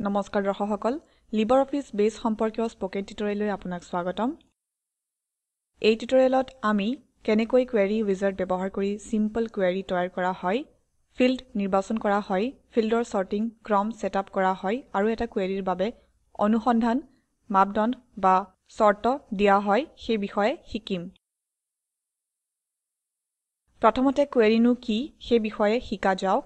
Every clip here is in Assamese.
নমস্কাৰ দৰ্শক সকল LibreOffice Base সম্পৰ্কীয় স্পকেন টিউটৰিয়েললৈ আপোনাক স্বাগতম এই টিউটৰিয়েলত আমি কেনেকৈ কোয়েৰি উইজাৰ্ড ব্যৱহাৰ কৰি সিম্পল কোয়েৰি তৈয়াৰ কৰা হয় ফিল্ড নিৰ্বাচন কৰা হয় ফিল্ডৰ সৰ্টিং ক্ৰম সেটআপ কৰা হয় আৰু এটা কোয়েৰিৰ বাবে অনুসন্ধান মাপদণ্ড বা চৰ্ত দিয়া হয় সেই বিষয়ে শিকিম প্ৰথমতে কোয়েৰিনো কি সেই বিষয়ে শিকা যাওক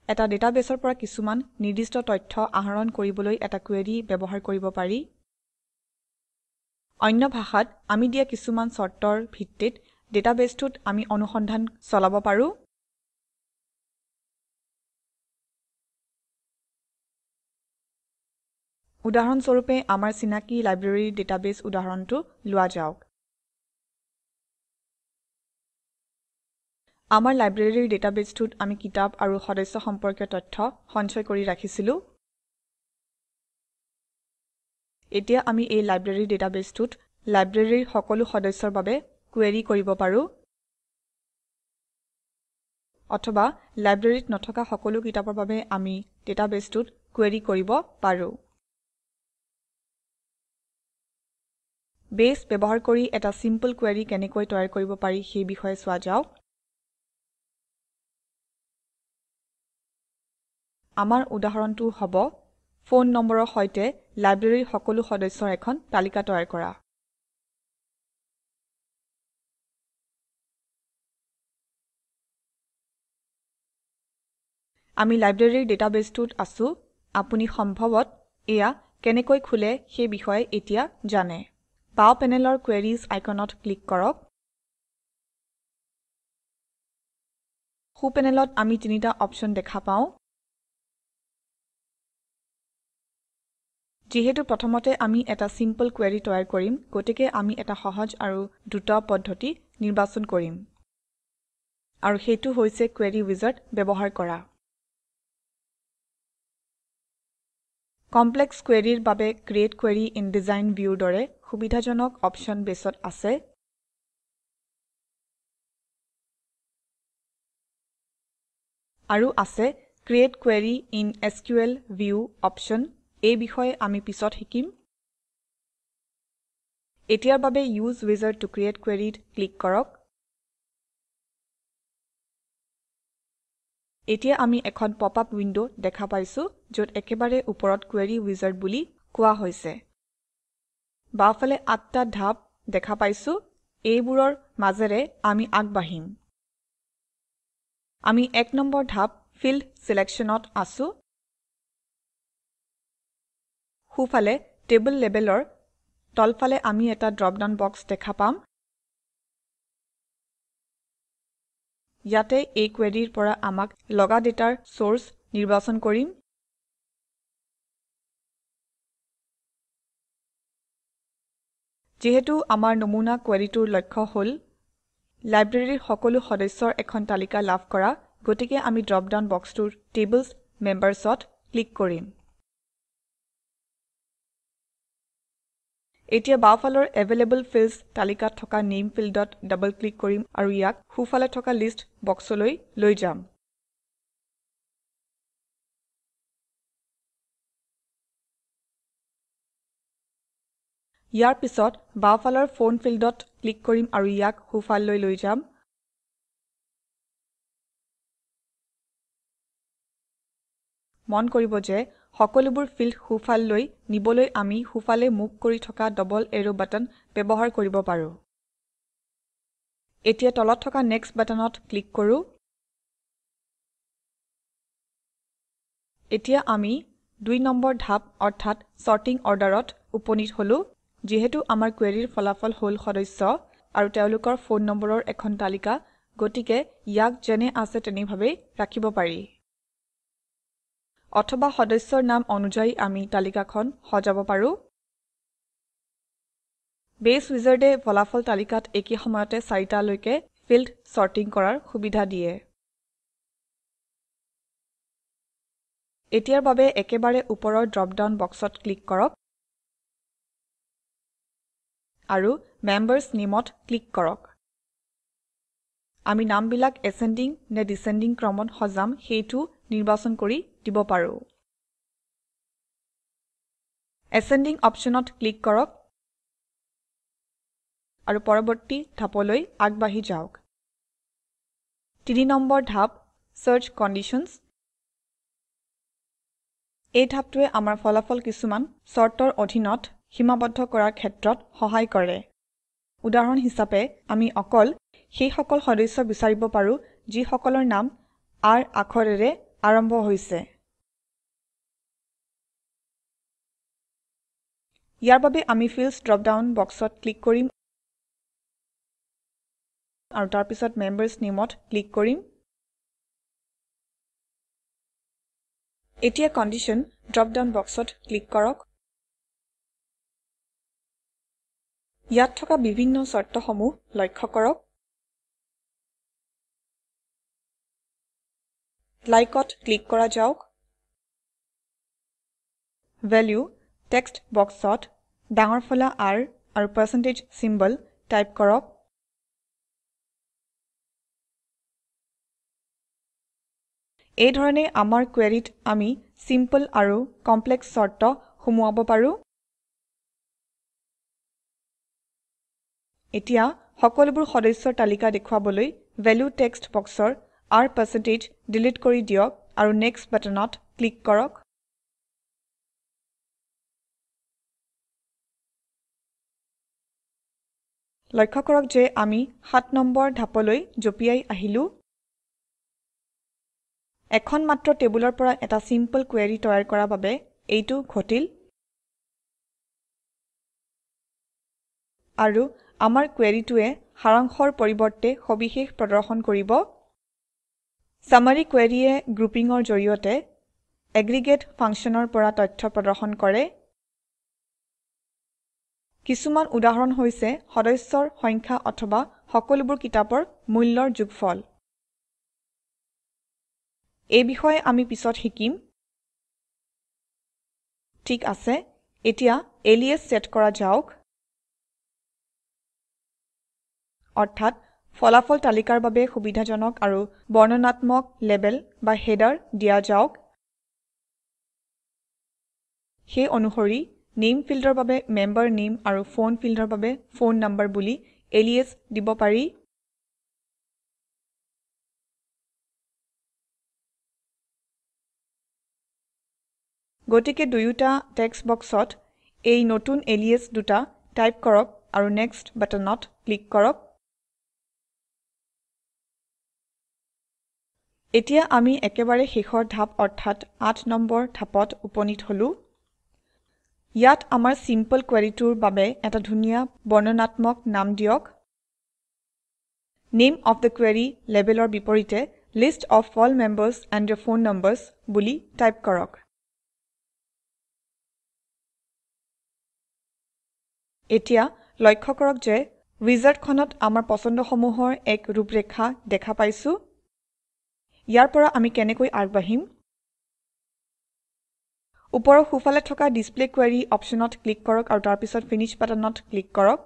এটা ডেটাবেছৰ পৰা কিছুমান নিৰ্দিষ্ট তথ্য আহৰণ কৰিবলৈ এটা কোয়েৰি ব্যৱহাৰ কৰিব পাৰি অন্য ভাষাত আমি দিয়া কিছুমান চৰ্তৰ ভিত্তিত ডেটাবেছটোত আমি অনুসন্ধান চলাব পাৰো উদাহৰণ স্বৰূপে আমাৰ চিনাকি লাইব্ৰেৰী ডেটাবেছ উদাহৰণটো লোৱা যাওক আমাৰ লাইব্ৰেৰীৰ ডেটাবেছটোত আমি কিতাপ আৰু সদস্য সম্পৰ্কীয় তথ্য সঞ্চয় কৰি ৰাখিছিলো এতিয়া আমি এই লাইব্ৰেৰী ডেটাবেছটোত লাইব্ৰেৰীৰ সকলো সদস্যৰ বাবে কোয়েৰি কৰিব পাৰো অথবা লাইব্ৰেৰীত নথকা সকলো কিতাপৰ বাবে আমি ডেটাবেছটোত কোয়েৰি কৰিব পাৰো বেছ ব্যৱহাৰ কৰি এটা সিম্পল কোয়েৰি কেনেকৈ তৈয়াৰ কৰিব পাৰি সেই বিষয়ে চোৱা যাওক আমাৰ উদাহৰণটো হ'ব ফোন নম্বৰৰ সৈতে লাইব্ৰেৰীৰ সকলো সদস্যৰ এখন তালিকা তৈয়াৰ কৰা আমি লাইব্ৰেৰীৰ ডেটাবেছটোত আছো আপুনি সম্ভৱত এয়া কেনেকৈ খোলে সেই বিষয়ে এতিয়া জানে বাও পেনেলৰ কোয়েৰিজ আইকনত ক্লিক কৰক সো পেনেলত আমি তিনিটা অপচন দেখা পাওঁ যিহেতু প্ৰথমতে আমি এটা সিম্পল কোয়েৰি তৈয়াৰ কৰিম গতিকে আমি এটা সহজ আৰু দ্ৰুত পদ্ধতি নিৰ্বাচন কৰিম আৰু সেইটো হৈছে কোয়েৰি উইজাৰ্ড ব্যৱহাৰ কৰা কমপ্লেক্স কোয়েৰিৰ বাবে ক্ৰিয়েট কোয়েৰি ইন ডিজাইন ভিউৰ দৰে সুবিধাজনক অপচন বেছত আছে আৰু আছে create query in SQL view option এই বিষয়ে আমি পিছত শিকিম এতিয়াৰ বাবে ইউজ উইজাৰ্ড টু ক্ৰিয়েট কোয়েৰিত ক্লিক কৰক এতিয়া আমি এখন পপআপ উইন্ডো দেখা পাইছো য'ত একেবাৰে ওপৰত কোয়েৰি উইজাৰ্ড বুলি কোৱা হৈছে বাওঁফালে 8টা ধাপ দেখা পাইছো এইবোৰৰ মাজেৰে আমি আগবাঢ়িম আমি 1 নম্বৰ ধাপ ফিল্ড সিলেকশ্যনত আছো সোঁফালে টেবল লেবেলৰ তলফালে আমি এটা ড্ৰপ ডাউন বক্স দেখা পাম ইয়াতে এই কোয়েৰিৰ পৰা আমাক লগা ডেটাৰ সোৰ্স নিৰ্বাচন কৰিম যেহেতু আমাৰ নমুনা কোয়েৰিটোৰ লক্ষ্য হল লাইব্ৰেৰীৰ সকলো সদস্যৰ এখন তালিকা লাভ কৰা গতিকে আমি ড্ৰপ ডাউন বক্সটোৰ টেবলছ মেম্বাৰ্ছত ক্লিক কৰিম এতিয়া বাওঁফালৰ এভেইলেবল ফিল্ডছ তালিকাত থকা নেম ফিল্ডত ডাবল ক্লিক কৰিম আৰু ইয়াক সোঁফালে থকা লিষ্ট বক্সলৈ লৈ যাম ইয়াৰ পিছত বাওঁফালৰ ফোন ফিল্ডত ক্লিক কৰিম আৰু ইয়াক সোঁফাললৈ লৈ যাম মন কৰিব যে সকলোবোৰ ফিল্ড সোঁফাললৈ নিবলৈ আমি সোঁফালে মুখ কৰি থকা ডবল এৰো বাটন ব্যৱহাৰ কৰিব পাৰো এতিয়া তলত থকা নেক্সট বাটনত ক্লিক কৰো এতিয়া আমি 2 নম্বৰ ধাপ অৰ্থাৎ সৰ্টিং অৰ্ডাৰত উপনীত হলো যেহেতু আমাৰ কোয়েৰিৰ ফলাফল হল সদস্য আৰু তেওঁলোকৰ ফোন নম্বৰৰ এখন তালিকা গতিকে ইয়াক যেনে আছে তেনেভাৱে ৰাখিব পাৰি অথবা সদস্যৰ নাম অনুযায়ী আমি তালিকাখন সজাব পাৰো বেছ উইজাৰ্ডে ফলাফল তালিকাত একে সময়তে 4টা লৈকে ফিল্ড সৰ্টিং কৰাৰ সুবিধা দিয়ে এতিয়াৰ বাবে একেবাৰে ওপৰৰ ড্ৰপ ডাউন বক্সত ক্লিক কৰক আৰু মেম্বাৰ্ছ নেমত ক্লিক কৰক আমি নামবিলাক এছেণ্ডিং নে ডিচেণ্ডিং ক্ৰমত সজাম সেইটো নিৰ্বাচন কৰি দিব পাৰো Ascending অপশনত ক্লিক কৰক আৰু পৰৱৰ্তী ধাপলৈ আগবাঢ়ি যাওক 3 নম্বৰ ধাপ Search Conditions এই ধাপটোৱে আমাৰ ফলাফল কিছুমান চৰ্তৰ অধীনত সীমাবদ্ধ কৰাৰ ক্ষেত্ৰত সহায় কৰে উদাহৰণ হিচাপে আমি অকল সেই সকল সদস্য বিচাৰিব পাৰো যি সকলৰ নাম R আখৰেৰে আৰম্ভ হৈছে ইয়াৰ বাবে আমি Fields ড্ৰপ ডাউন বক্সত ক্লিক কৰিম আৰু তাৰ পিছত Members Nameত ক্লিক কৰিম এতিয়া Condition ড্ৰপ ডাউন বক্সত ক্লিক কৰক ইয়াত থকা বিভিন্ন চৰ্তসমূহ লক্ষ্য কৰক Likeত ক্লিক কৰা যাওক Value টেক্সট বক্সত ডাঙৰ ফলা R আৰু পাৰ্চেন্টেজ চিম্বল টাইপ কৰক এই ধৰণে আমাৰ কোৱেৰিত আমি সিম্পল আৰু কমপ্লেক্স চৰ্ত সুমুৱাব পাৰো এতিয়া সকলোবোৰ সদস্যৰ তালিকা দেখুৱাবলৈ ভেলিউ টেক্সট বক্সৰ R% ডিলিট কৰি দিয়ক আৰু নেক্সট বাটনত ক্লিক কৰক লক্ষ্য কৰক যে আমি 7 নম্বৰ ধাপলৈ জপিয়াই আহিলো এখন মাত্ৰ টেবুলৰ পৰা এটা সিম্পল কোৱেৰি তৈয়াৰ কৰাৰ বাবে এইটো ঘটিল আৰু আমাৰ কোৱেৰিটোৱে সাৰাংশৰ পৰিৱৰ্তে সবিশেষ প্ৰদৰ্শন কৰিব Summary queryয়ে গ্ৰুপিঙৰ জৰিয়তে এগ্ৰিগেট ফাংচনৰ পৰা তথ্য প্ৰদৰ্শন কৰে কিছুমান উদাহৰণ হৈছে সদস্যৰ সংখ্যা অথবা সকলোবোৰ কিতাপৰ মূল্যৰ যোগফল এই বিষয়ে আমি পিছত শিকিম ঠিক আছে এতিয়া এলিয়াস সেট কৰা যাওক অৰ্থাৎ ফলাফল তালিকাৰ বাবে সুবিধাজনক আৰু বৰ্ণনাত্মক লেবেল বা হেডাৰ দিয়া যাওক সেই অনুসৰি নেম ফিল্ডৰ বাবে মেম্বাৰ নেম আৰু ফোন ফিল্ডৰ বাবে ফোন নম্বৰ বুলি এলিয়াস দিব পাৰি গতিকে দুয়োটা টেক্সট বক্সত এই নতুন এলিয়াস দুটা টাইপ কৰক আৰু নেক্সট বাটনত ক্লিক কৰক এতিয়া আমি একেবাৰে শেষৰ ধাপ অৰ্থাৎ 8 নম্বৰ ধাপত উপনীত হলো ইয়াত আমাৰ সিম্পল কোৱেৰিটোৰ বাবে এটা ধুনীয়া বৰ্ণনাত্মক নাম দিয়ক Name of the query লেবেলৰ বিপৰীতে List of all members and their phone numbers বুলি টাইপ কৰক এতিয়া লক্ষ্য কৰক যে উইজাৰ্ডখনত আমাৰ পছন্দসমূহৰ এক ৰূপৰেখা দেখা পাইছো ইয়াৰ পৰা আমি কেনেকৈ আগবাঢ়িম ওপৰৰ সোঁফালে থকা ডিসপ্লে কোৱেৰি অপচনত ক্লিক কৰক আৰু তাৰ পিছত ফিনিশ বাটনত ক্লিক কৰক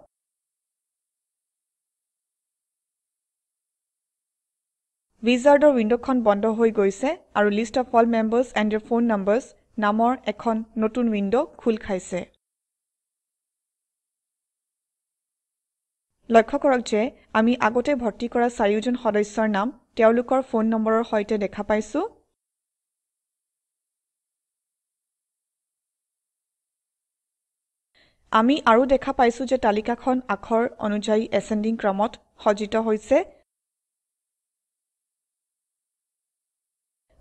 উইজাৰ্ডৰ উইণ্ডখন বন্ধ হৈ গৈছে আৰু list of all members and their phone numbers নামৰ এখন নতুন উইণ্ড খোল খাইছে লক্ষ্য কৰক যে আমি আগতে ভৰ্তি কৰা চাৰিওজন সদস্যৰ নাম তেওঁলোকৰ ফোন নম্বৰৰ সৈতে দেখা পাইছো আমি আৰু দেখা পাইছো যে তালিকাখন আখৰ অনুযায়ী এসেন্ডিং ক্ৰমত সজ্জিত হৈছে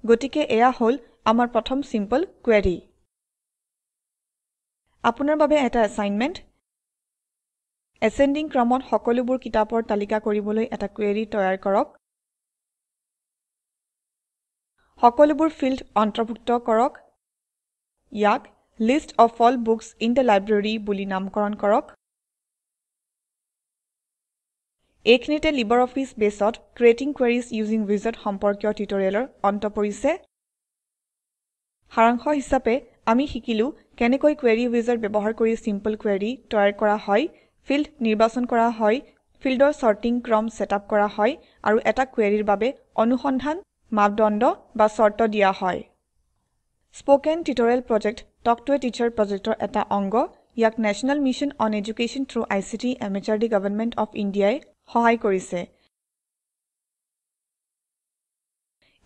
গতিকে এয়া হল আমাৰ প্ৰথম সিম্পল কোৱেৰি আপোনাৰ বাবে এটা এসাইনমেন্ট এসেন্ডিং ক্ৰমত সকলোবোৰ কিতাপৰ তালিকা কৰিবলৈ এটা কোৱেৰি তৈয়াৰ কৰক সকলোবোৰ ফিল্ড অন্তৰ্ভুক্ত কৰক ইয়াক List of all books in the library বুলি নামকৰণ কৰক এইখিনিতে LibreOffice Baseত Creating Queries Using Wizard সম্পৰ্কীয় টিউটৰিয়েলৰ অন্ত পৰিছে সাৰাংশ হিচাপে আমি শিকিলো কেনেকৈ কোৱেৰি উইজাৰ্ড ব্যৱহাৰ কৰি সিম্পল কোৱেৰি তৈয়াৰ কৰা হয় ফিল্ড নিৰ্বাচন কৰা হয় ফিল্ডৰ সৰ্টিং ক্ৰম সেটআপ কৰা হয় আৰু এটা কোৱেৰিৰ বাবে অনুসন্ধান মাপদণ্ড বা চৰ্ত দিয়া হয় spoken tutorial project talk to a teacher প্ৰজেক্টৰ এটা অংগ ইয়াক national mission on education through ICT MHRD government of ইণ্ডিয়াই সহায় কৰিছে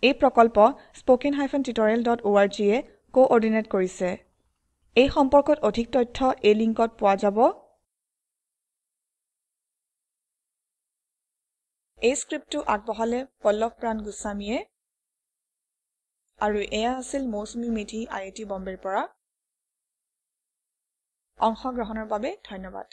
এই প্ৰকল্প spoken-tutorial.org-এ কোঅৰ্ডিনেট কৰিছে এই সম্পৰ্কত অধিক তথ্য এই লিংকত পোৱা যাব এই স্ক্ৰিপ্টটো আগবঢ়ালে পল্লৱ প্ৰাণ গোস্বামীয়ে আৰু এয়া আছিল মৌচুমী মেধি IIT বম্বেৰ পৰা অংশগ্ৰহণৰ বাবে ধন্যবাদ